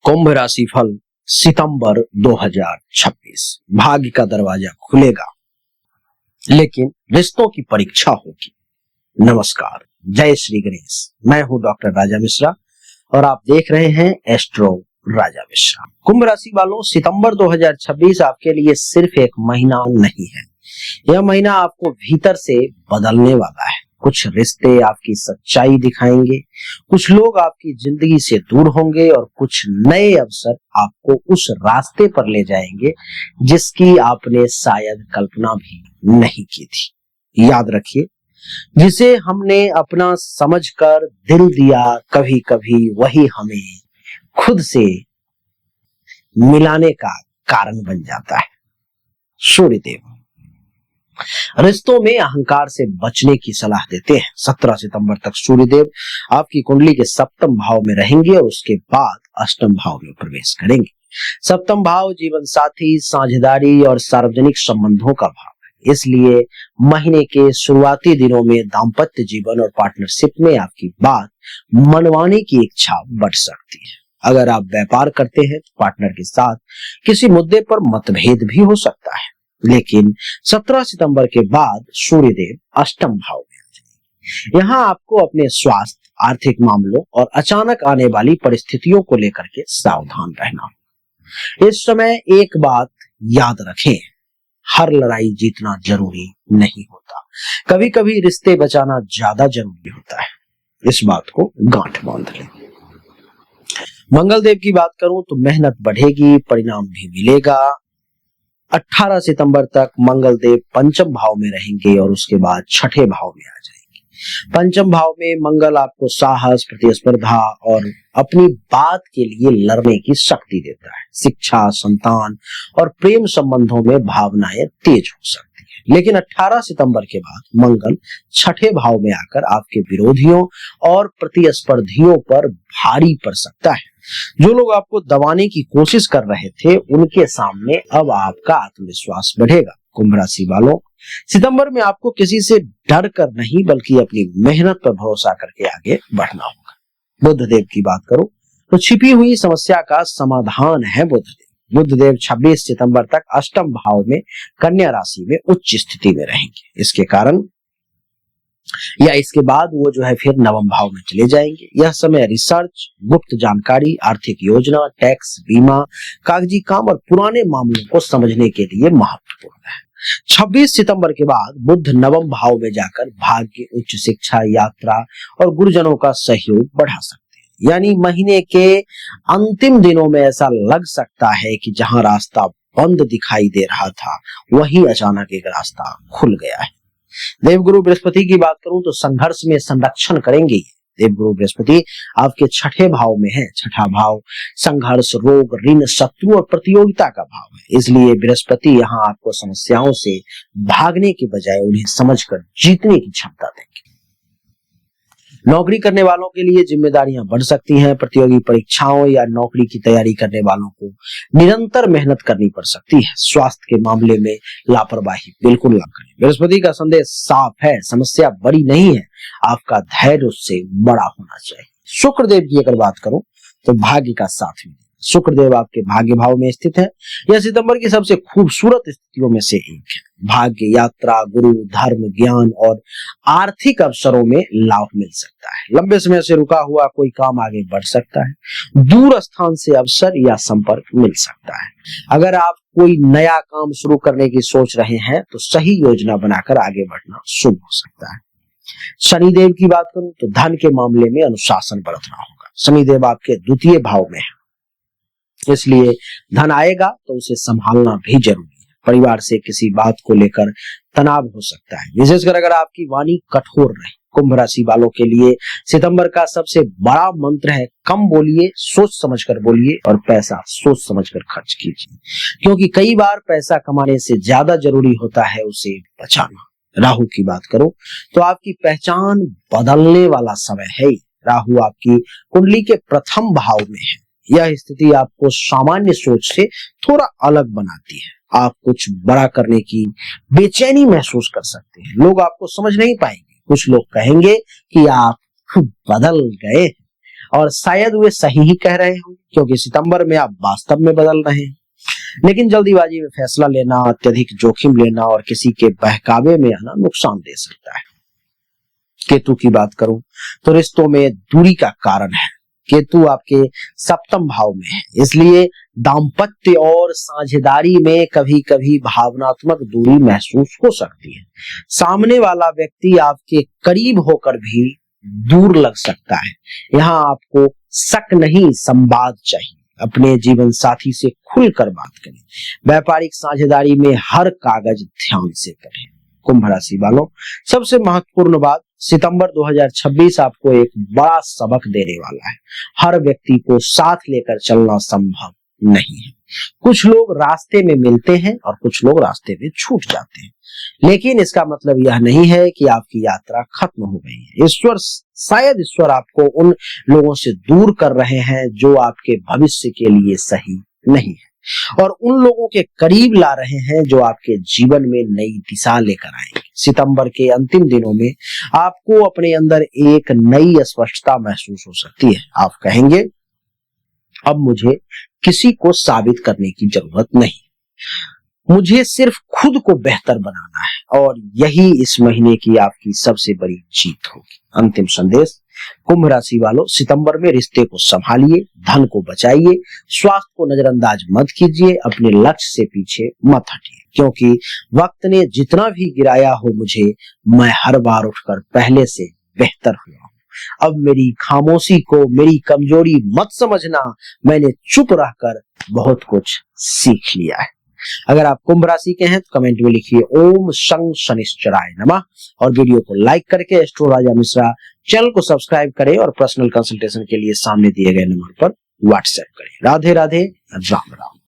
कुंभ राशि फल सितंबर 2026। भाग्य का दरवाजा खुलेगा, लेकिन रिश्तों की परीक्षा होगी। नमस्कार, जय श्री गणेश। मैं हूं डॉक्टर राजा मिश्रा और आप देख रहे हैं एस्ट्रो राजा मिश्रा। कुंभ राशि वालों, सितंबर 2026 आपके लिए सिर्फ एक महीना नहीं है। यह महीना आपको भीतर से बदलने वाला है। कुछ रिश्ते आपकी सच्चाई दिखाएंगे, कुछ लोग आपकी जिंदगी से दूर होंगे और कुछ नए अवसर आपको उस रास्ते पर ले जाएंगे जिसकी आपने शायद कल्पना भी नहीं की थी। याद रखिए, जिसे हमने अपना समझकर दिल दिया, कभी कभी वही हमें खुद से मिलाने का कारण बन जाता है। सूर्यदेव रिश्तों में अहंकार से बचने की सलाह देते हैं। 17 सितंबर तक सूर्यदेव आपकी कुंडली के सप्तम भाव में रहेंगे और उसके बाद अष्टम भाव में प्रवेश करेंगे। सप्तम भाव जीवन साथी, साझेदारी और सार्वजनिक संबंधों का भाव है। इसलिए महीने के शुरुआती दिनों में दाम्पत्य जीवन और पार्टनरशिप में आपकी बात मनवाने की इच्छा बढ़ सकती है। अगर आप व्यापार करते हैं तो पार्टनर के साथ किसी मुद्दे पर मतभेद भी हो सकता है, लेकिन 17 सितंबर के बाद सूर्यदेव अष्टम भाव में आ जाएंगे। यहाँ आपको अपने स्वास्थ्य, आर्थिक मामलों और अचानक आने वाली परिस्थितियों को लेकर के सावधान रहना होगा। इस समय एक बात याद रखें, हर लड़ाई जीतना जरूरी नहीं होता। कभी कभी रिश्ते बचाना ज्यादा जरूरी होता है। इस बात को गांठ बांध लें। मंगल देव की बात करूं तो मेहनत बढ़ेगी, परिणाम भी मिलेगा। 18 सितंबर तक मंगल देव पंचम भाव में रहेंगे और उसके बाद छठे भाव में आ जाएंगे। पंचम भाव में मंगल आपको साहस, प्रतिस्पर्धा और अपनी बात के लिए लड़ने की शक्ति देता है। शिक्षा, संतान और प्रेम संबंधों में भावनाएं तेज हो सकती है। लेकिन 18 सितंबर के बाद मंगल छठे भाव में आकर आपके विरोधियों और प्रतिस्पर्धियों पर भारी पड़ सकता है। जो लोग आपको दबाने की कोशिश कर रहे थे, उनके सामने अब आपका आत्मविश्वास बढ़ेगा। कुंभ राशि वालों, सितंबर में आपको किसी से डर कर नहीं बल्कि अपनी मेहनत पर भरोसा करके आगे बढ़ना होगा। बुध देव की बात करूं तो छिपी हुई समस्या का समाधान है बुध देव। बुध देव 26 सितंबर तक अष्टम भाव में कन्या राशि में उच्च स्थिति में रहेंगे। इसके कारण या इसके बाद वो जो है फिर नवम भाव में चले जाएंगे। यह समय रिसर्च, गुप्त जानकारी, आर्थिक योजना, टैक्स, बीमा, कागजी काम और पुराने मामलों को समझने के लिए महत्वपूर्ण है। 26 सितंबर के बाद बुध नवम भाव में जाकर भाग्य, उच्च शिक्षा, यात्रा और गुरुजनों का सहयोग बढ़ा सकते हैं। यानी महीने के अंतिम दिनों में ऐसा लग सकता है कि जहां रास्ता बंद दिखाई दे रहा था, वहीं अचानक एक रास्ता खुल गया है। देवगुरु बृहस्पति की बात करूं तो संघर्ष में संरक्षण करेंगे। देवगुरु बृहस्पति आपके छठे भाव में है। छठा भाव संघर्ष, रोग, ऋण, शत्रु और प्रतियोगिता का भाव है। इसलिए बृहस्पति यहाँ आपको समस्याओं से भागने के बजाय उन्हें समझकर जीतने की क्षमता देंगे। नौकरी करने वालों के लिए जिम्मेदारियां बढ़ सकती हैं। प्रतियोगी परीक्षाओं या नौकरी की तैयारी करने वालों को निरंतर मेहनत करनी पड़ सकती है। स्वास्थ्य के मामले में लापरवाही बिल्कुल ना करें। बृहस्पति का संदेश साफ है, समस्या बड़ी नहीं है, आपका धैर्य उससे बड़ा होना चाहिए। शुक्रदेव की अगर बात करूं तो भाग्य का साथ में शुक्रदेव आपके भाग्य भाव में स्थित है। यह सितंबर की सबसे खूबसूरत स्थितियों में से एक है। भाग्य, यात्रा, गुरु, धर्म, ज्ञान और आर्थिक अवसरों में लाभ मिल सकता है। लंबे समय से रुका हुआ कोई काम आगे बढ़ सकता है। दूर स्थान से अवसर या संपर्क मिल सकता है। अगर आप कोई नया काम शुरू करने की सोच रहे हैं तो सही योजना बनाकर आगे बढ़ना शुभ हो सकता है। शनिदेव की बात करूं तो धन के मामले में अनुशासन बरतना होगा। शनिदेव आपके द्वितीय भाव में है, इसलिए धन आएगा तो उसे संभालना भी जरूरी है। परिवार से किसी बात को लेकर तनाव हो सकता है, विशेषकर अगर आपकी वाणी कठोर रहे। कुंभ राशि वालों के लिए सितंबर का सबसे बड़ा मंत्र है, कम बोलिए, सोच समझकर बोलिए और पैसा सोच समझकर खर्च कीजिए, क्योंकि कई बार पैसा कमाने से ज्यादा जरूरी होता है उसे बचाना। राहु की बात करो तो आपकी पहचान बदलने वाला समय है। राहु आपकी कुंडली के प्रथम भाव में है। यह स्थिति आपको सामान्य सोच से थोड़ा अलग बनाती है। आप कुछ बड़ा करने की बेचैनी महसूस कर सकते हैं। लोग आपको समझ नहीं पाएंगे। कुछ लोग कहेंगे कि आप बदल गए और शायद वे सही ही कह रहे हो, क्योंकि सितंबर में आप वास्तव में बदल रहे हैं। लेकिन जल्दीबाजी में फैसला लेना, अत्यधिक जोखिम लेना और किसी के बहकावे में आना नुकसान दे सकता है। केतु की बात करूं तो रिश्तों में दूरी का कारण है। केतु आपके सप्तम भाव में है, इसलिए दाम्पत्य और साझेदारी में कभी कभी भावनात्मक दूरी महसूस हो सकती है। सामने वाला व्यक्ति आपके करीब होकर भी दूर लग सकता है। यहाँ आपको शक नहीं, संवाद चाहिए। अपने जीवन साथी से खुलकर बात करें। व्यापारिक साझेदारी में हर कागज ध्यान से करें। कुंभ राशि वालों, सबसे महत्वपूर्ण बात, सितंबर 2026 आपको एक बड़ा सबक देने वाला है। हर व्यक्ति को साथ लेकर चलना संभव नहीं है। कुछ लोग रास्ते में मिलते हैं और कुछ लोग रास्ते में छूट जाते हैं, लेकिन इसका मतलब यह नहीं है कि आपकी यात्रा खत्म हो गई है। शायद ईश्वर आपको उन लोगों से दूर कर रहे हैं जो आपके भविष्य के लिए सही नहीं है, और उन लोगों के करीब ला रहे हैं जो आपके जीवन में नई दिशा लेकर आएंगे। सितंबर के अंतिम दिनों में आपको अपने अंदर एक नई स्पष्टता महसूस हो सकती है। आप कहेंगे, अब मुझे किसी को साबित करने की जरूरत नहीं, मुझे सिर्फ खुद को बेहतर बनाना है, और यही इस महीने की आपकी सबसे बड़ी जीत होगी। अंतिम संदेश, कुंभ राशि वालों, सितंबर में रिश्ते को संभालिए, धन को बचाइए, स्वास्थ्य को नजरअंदाज मत कीजिए, अपने लक्ष्य से पीछे मत हटिए, क्योंकि वक्त ने जितना भी गिराया हो मुझे, मैं हर बार उठकर पहले से बेहतर हुआ हूं। अब मेरी खामोशी को मेरी कमजोरी मत समझना, मैंने चुप रहकर बहुत कुछ सीख लिया है। अगर आप कुंभ राशि के हैं तो कमेंट में लिखिए ओम शं शनिश्चराय नमः, और वीडियो को लाइक करके एस्ट्रो राजा मिश्रा चैनल को सब्सक्राइब करें, और पर्सनल कंसल्टेशन के लिए सामने दिए गए नंबर पर व्हाट्सएप करें। राधे राधे, राम राम।